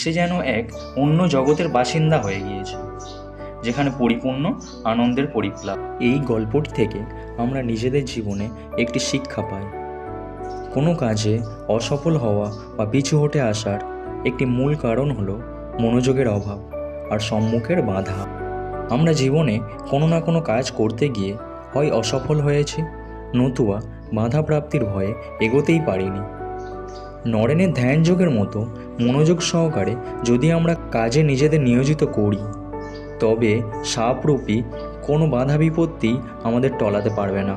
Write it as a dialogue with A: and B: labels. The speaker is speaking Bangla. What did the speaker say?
A: সে যেন এক অন্য জগতের বাসিন্দা হয়ে গিয়েছে, যেখানে পরিপূর্ণ আনন্দের পরিপ্লাব। এই গল্পটি থেকে আমরা নিজেদের জীবনে একটি শিক্ষা পাই। কোনো কাজে অসফল হওয়া বা পিছু হটে আসার একটি মূল কারণ হলো মনোযোগের অভাব আর সম্মুখের বাধা। আমরা জীবনে কোনো না কোনো কাজ করতে গিয়ে হয় অসফল হয়েছি, নতুবা বাধা প্রাপ্তির ভয়ে এগোতেই পারিনি। নরেনের ধ্যানযোগের মতো মনোযোগ সহকারে যদি আমরা কাজে নিজেদের নিয়োজিত করি, তবে সাপরূপী কোনো বাধা বিপত্তি আমাদের টলাতে পারবে না।